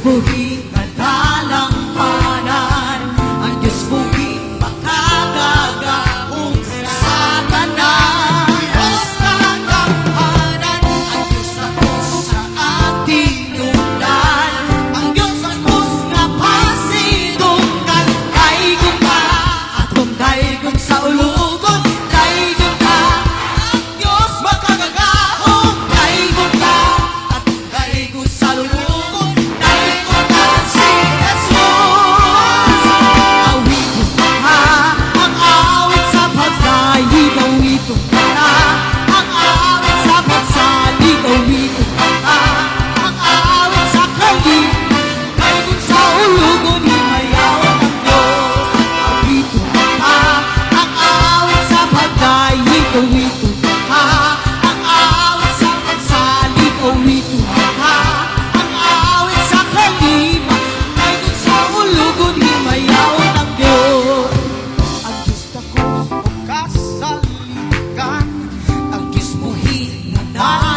buhi kadalampanan, ang Diyos buhi makagagahong sa tanan. Diyos kagampanan, ang Diyos akos sa ating lungdan, ang Diyos akos nga pasidunggan. Daigong ka, atong daigong sa ulugon, daigong ka, ang Diyos makagagahong. Daigong ka, atong daigong sa ulugon, daigong ka si Jesus. Awiton ka, ang awit sa pagdaig, awiton ka, ang awit sa pagsalig, awiton ka, ang awit sa kalig, daigong sa ulugon, himayaw ng Diyos. Awiton ka, ang awit sa pagdaig, awiton ka, ang awit sa pagsalig, awiton ka, ang awit sa kalig, daigong sa ulugon, himayaw ng Diyos. Ang Diyos takos o kasaligan, ang Diyos buhi na